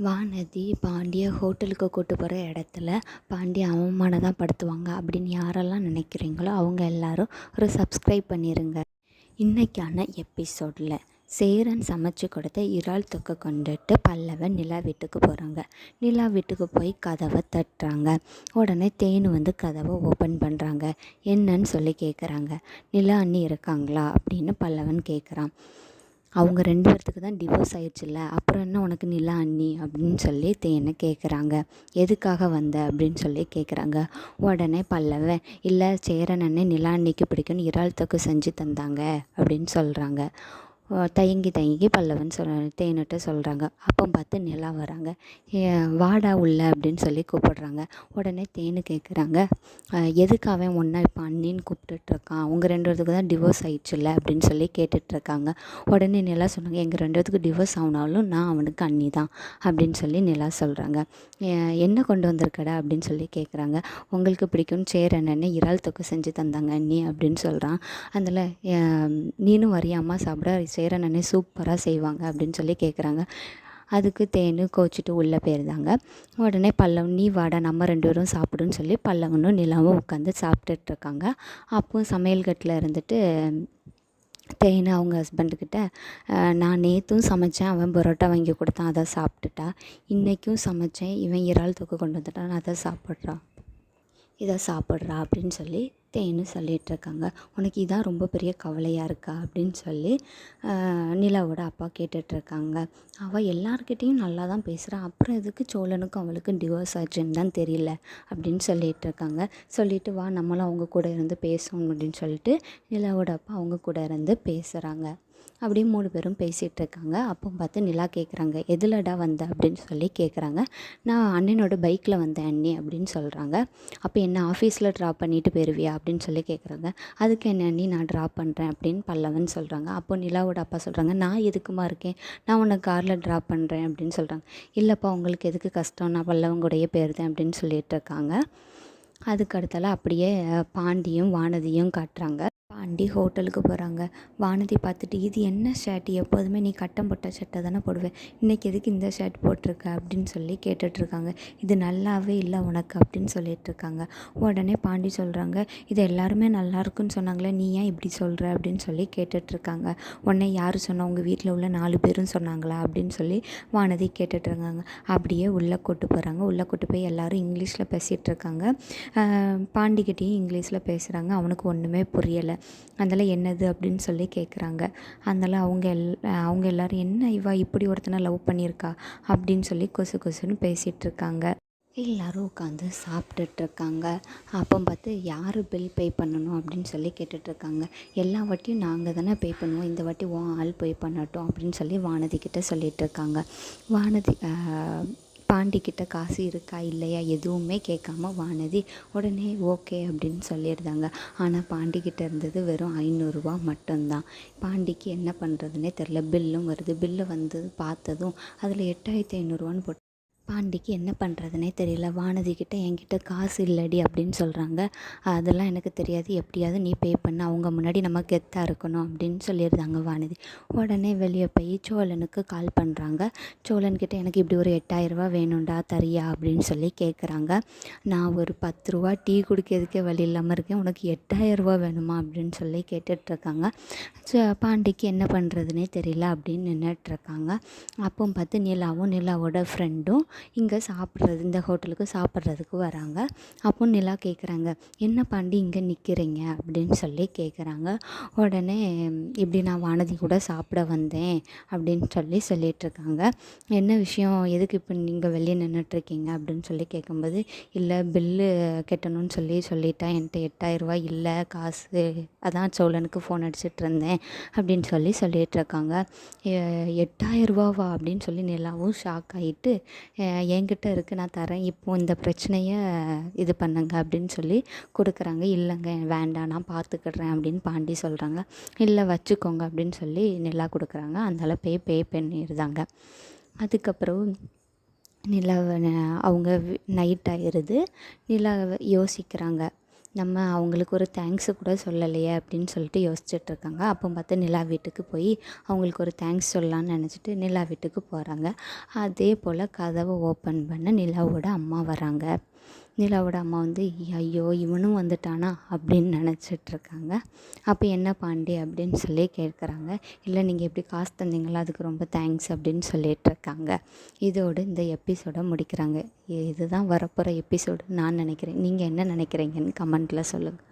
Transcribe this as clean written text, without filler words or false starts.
வானதி பாண்டிய ஹோட்டலுக்கு கூட்டு போகிற இடத்துல பாண்டிய அவமானம் தான் படுத்துவாங்க அப்படின்னு யாரெல்லாம் நினைக்கிறீங்களோ அவங்க எல்லாரும் ஒரு சப்ஸ்கிரைப் பண்ணிடுங்க. இன்றைக்கான எபிசோடில் சேரன் சமைச்சு கொடுத்த இறால் தொக்கை கொண்டுட்டு பல்லவன் நிலா வீட்டுக்கு போகிறாங்க. நிலா வீட்டுக்கு போய் கதவை தட்டுறாங்க. உடனே தேனு வந்து கதவை ஓப்பன் பண்ணுறாங்க. என்னன்னு சொல்லி கேட்குறாங்க. நிலா அண்ணி இருக்காங்களா அப்படின்னு பல்லவன் கேட்குறான். அவங்க 2 பேர்த்துக்கு தான் டிவோர்ஸ் ஆயிடுச்சுல்ல, அப்புறம் என்ன உனக்கு நிலா அண்ணி அப்படின்னு சொல்லி தேனை கேட்குறாங்க. எதுக்காக வந்த அப்படின்னு சொல்லி கேட்குறாங்க. உடனே பல்லவன், இல்லை சேரன் அண்ணன் நிலா அண்ணிக்கு பிடிக்கும்னு இறால் தொக்கு செஞ்சு தந்தாங்க அப்படின்னு சொல்கிறாங்க. தயங்கி பல்லவன் தேனுகிட்ட சொல்கிறாங்க. அப்போ பார்த்து நிலா வராங்க. வாடா உள்ள அப்படின்னு சொல்லி கூப்பிடுறாங்க. உடனே தேனு கேட்குறாங்க, எதுக்கு அவன் ஒன்றா இப்போ அண்ணின்னு கூப்பிட்டுட்ருக்கான், உங்கள் 2 பேர்த்துக்கு தான் டிவோர்ஸ் ஆயிடுச்சுல்ல அப்படின்னு சொல்லி கேட்டுட்ருக்காங்க. உடனே நிலா சொன்னாங்க, எங்கள் 2 பேர்த்துக்கு டிவோர்ஸ் ஆனாலும் நான் அவனுக்கு அண்ணி தான் அப்படின்னு சொல்லி நிலா சொல்கிறாங்க. என்ன கொண்டு வந்திருக்கடா அப்படின்னு சொல்லி கேட்குறாங்க. உங்களுக்கு பிடிக்கும்னு சேரன் அண்ணன் இறால் தொக்கு செஞ்சு தந்தாங்க அண்ணி அப்படின்னு சொல்கிறான். அதில் நீனும் வரியாம்மா சாப்பிட, சேரன் அண்ணே சூப்பராக செய்வாங்க அப்படின்னு சொல்லி கேட்குறாங்க. அதுக்கு தேனு கோச்சிட்டு உள்ளே போயிருந்தாங்க. உடனே பல்லவன், நீ வாடா நம்ம 2 பேரும் சாப்பிடுன்னு சொல்லி பல்லவனும் நிலாவும் உட்காந்து சாப்பிட்டுட்ருக்காங்க. அப்போ சமையல் கட்டில் இருந்துட்டு தேனு அவங்க ஹஸ்பண்டுக்கிட்ட, நான் நேற்றும் சமைச்சேன், அவன் பரோட்டா வாங்கி கொடுத்தான், அதை சாப்பிட்டுட்டா. இன்றைக்கும் சமைச்சேன், இவன் இறால் தொக்கு கொண்டு வந்துட்டான், அதை இதை சாப்பிட்றா அப்படின்னு சொல்லி தேனு சொல்லிகிட்ருக்காங்க. உனக்கு இதான் ரொம்ப பெரிய கவலையாக இருக்கா அப்படின்னு சொல்லி நிலாவோட அப்பா கேட்டுட்ருக்காங்க. அவள் எல்லார்கிட்டேயும் நல்லா தான் பேசுகிறான், அப்புறம் எதுக்கு சோழனுக்கும் அவளுக்கும் டிவோர்ஸ் ஆச்சுன்னு தான் தெரியல அப்படின்னு சொல்லிகிட்ருக்காங்க. சொல்லிவிட்டு வா நம்மளும் அவங்க கூட இருந்து பேசணும் அப்படின்னு சொல்லிட்டு நிலாவோட அப்பா அவங்க கூட இருந்து பேசுகிறாங்க. அப்படியே 3 பேரும் பேசிகிட்டு இருக்காங்க. அப்போ பார்த்து நிலா கேட்குறாங்க, எதுலடா வந்த அப்படின்னு சொல்லி கேட்குறாங்க. நான் அண்ணனோட பைக்கில் வந்தேன் அண்ணி அப்படின்னு சொல்கிறாங்க. அப்போ என்ன ஆஃபீஸில் ட்ராப் பண்ணிவிட்டு போயிடுவியா அப்படின்னு சொல்லி கேட்குறாங்க. அதுக்கு என்ன அண்ணி நான் ட்ராப் பண்ணுறேன் அப்படின்னு பல்லவன் சொல்கிறாங்க. அப்போ நிலாவோட அப்பா சொல்கிறாங்க, நான் எதுக்குமா இருக்கேன், நான் உன்னை காரில் ட்ராப் பண்ணுறேன் அப்படின்னு சொல்கிறாங்க. இல்லைப்பா உங்களுக்கு எதுக்கு கஷ்டம், நான் பல்லவன் கூடயே போயிருந்தேன் அப்படின்னு சொல்லிட்டு இருக்காங்க. அதுக்கு அடுத்தால அப்படியே பாண்டியும் வானதியும் காட்டுறாங்க. பாண்டி ஹோட்டலுக்கு போகிறாங்க. வானதி பார்த்துட்டு, இது என்ன ஷர்ட், எப்போதுமே நீ கட்டம் போட்ட ஷர்ட்டை தானே போடுவேன், இன்றைக்கி எதுக்கு இந்த ஷர்ட் போட்டிருக்க அப்படின்னு சொல்லி கேட்டுட்ருக்காங்க. இது நல்லாவே இல்லை உனக்கு அப்படின்னு சொல்லிகிட்ருக்காங்க. உடனே பாண்டி சொல்கிறாங்க, இது எல்லாருமே நல்லா இருக்குன்னு சொன்னாங்களே, நீ ஏன் இப்படி சொல்கிற அப்படின்னு சொல்லி கேட்டுட்ருக்காங்க. உடனே யார் சொன்னா, உங்கள் வீட்டில் உள்ள 4 பேரும் சொன்னாங்களா அப்படின்னு சொல்லி வானதி கேட்டுட்ருக்காங்க. அப்படியே உள்ளே கூட்டு போகிறாங்க. உள்ளே கூட்டு போய் எல்லோரும் இங்கிலீஷில் பேசிகிட்ருக்காங்க. பாண்டிக்கிட்டேயும் இங்கிலீஷில் பேசுகிறாங்க. அவனுக்கு ஒன்றுமே புரியலை. அதனால் என்னது அப்படின்னு சொல்லி கேட்குறாங்க. அதனால் அவங்க எல்லோரும், என்ன இவா இப்படி ஒருத்தனை லவ் பண்ணியிருக்கா அப்படின்னு சொல்லி கொசு கொசுன்னு பேசிகிட்ருக்காங்க. எல்லோரும் உட்காந்து சாப்பிட்டுட்ருக்காங்க. அப்போ பார்த்து யார் பில் பே பண்ணணும் அப்படின்னு சொல்லி கேட்டுட்ருக்காங்க. எல்லா வாட்டியும் நாங்கள் தானே பே பண்ணுவோம், இந்த வாட்டி உன் ஆள் பே பண்ணட்டும் அப்படின்னு சொல்லி வானதிக்கிட்ட சொல்லிகிட்ருக்காங்க. வானதி பாண்டிக்கிட்ட காசு இருக்கா இல்லையா எதுவுமே கேட்காம வானதி உடனே ஓகே அப்படின்னு சொல்லியிருந்தாங்க. ஆனால் பாண்டிக்கிட்ட இருந்தது வெறும் 500 ரூபா மட்டும்தான். பாண்டிக்கு என்ன பண்ணுறதுனே தெரில. பில்லும் வருது. பில்லு வந்து பார்த்ததும் அதில் 8500 போட்டு பாண்டிக்கு என்ன பண்ணுறதுனே தெரியல. வானதிக்கிட்ட, என்கிட்ட காசு இல்லடி அப்படின்னு சொல்கிறாங்க. அதெல்லாம் எனக்கு தெரியாது, எப்படியாவது நீ பே பண்ண, அவங்க முன்னாடி நம்ம கெத்தாக இருக்கணும் அப்படின்னு சொல்லியிருந்தாங்க வானதி. உடனே வெளியே போய் சோழனுக்கு கால் பண்ணுறாங்க. சோழன்கிட்ட, எனக்கு இப்படி ஒரு 8000 ரூபா வேணும்டா, தரியா அப்படின்னு சொல்லி கேட்குறாங்க. நான் ஒரு 10 ரூபா டீ குடிக்கிறதுக்கே வழி இல்லாமல் இருக்கேன், உனக்கு 8000 ரூபா வேணுமா அப்படின்னு சொல்லி கேட்டுட்ருக்காங்க. பாண்டிக்கு என்ன பண்ணுறதுனே தெரியல அப்படின்னு நின்றுட்ருக்காங்க. அப்போ பார்த்து நிலாவும் நிலாவோட ஃப்ரெண்டும் இங்கே சாப்பிட்றது, இந்த ஹோட்டலுக்கு சாப்பிட்றதுக்கு வராங்க. அப்போ நிலா கேட்குறாங்க, என்ன பாண்டி இங்கே நிற்கிறீங்க அப்படின்னு சொல்லி கேட்குறாங்க. உடனே இப்படி நான் வானதி கூட சாப்பிட வந்தேன் அப்படின்னு சொல்லிகிட்ருக்காங்க. என்ன விஷயம், எதுக்கு இப்போ நீங்கள் வெளியே நின்றுட்டுருக்கீங்க அப்படின்னு சொல்லி கேட்கும்போது, இல்லை பில்லு கட்டணும்னு சொல்லிட்டேன், என்கிட்ட 8000 ரூபா இல்லை காசு, அதான் சோழனுக்கு ஃபோன் அடிச்சிட்டு இருந்தேன் அப்படின்னு சொல்லிகிட்ருக்காங்க. 8000 ரூபாவா அப்படின்னு சொல்லி நிலாவும் ஷாக் ஆகிட்டு, என்கிட்ட இருக்குது நான் தரேன், இப்போது இந்த பிரச்சனையை இது பண்ணுங்க அப்படின்னு சொல்லி கொடுக்குறாங்க. இல்லைங்க வேண்டாம் நான் பார்த்துக்கிடுறேன் அப்படின்னு பாண்டி சொல்கிறாங்க. இல்லை வச்சுக்கோங்க அப்படின்னு சொல்லி நிலா கொடுக்குறாங்க. அதனால பே பண்ணிடுறாங்க. அதுக்கப்புறம் நிலாவை அவங்க நைட் ஆயிடுது. நிலாவை யோசிக்கிறாங்க, நம்ம அவங்களுக்கு ஒரு தேங்க்ஸு கூட சொல்லலையே அப்படின்னு சொல்லிட்டு யோசிச்சுட்ருக்காங்க. அப்போ பார்த்து நிலா வீட்டுக்கு போய் அவங்களுக்கு ஒரு தேங்க்ஸ் சொல்லலான்னு நினச்சிட்டு நிலா வீட்டுக்கு போகிறாங்க. அதே போல் கதவை ஓப்பன் பண்ண நிலாவோட அம்மா வராங்க. நிலாவோட அம்மா வந்து ஐயோ இவனும் வந்துட்டானா அப்படின்னு நினச்சிட்ருக்காங்க. அப்போ என்ன பாண்டி அப்படின்னு சொல்லி கேட்குறாங்க. இல்லை நீங்கள் எப்படி காசு தந்தீங்களோ அதுக்கு ரொம்ப தேங்க்ஸ் அப்படின்னு சொல்லிகிட்ருக்காங்க. இதோடு இந்த எபிசோடை முடிக்கிறாங்க. இதுதான் வரப்போகிற எபிசோடு நான் நினைக்கிறேன். நீங்கள் என்ன நினைக்கிறீங்கன்னு கமெண்ட்டில் சொல்லுங்கள்.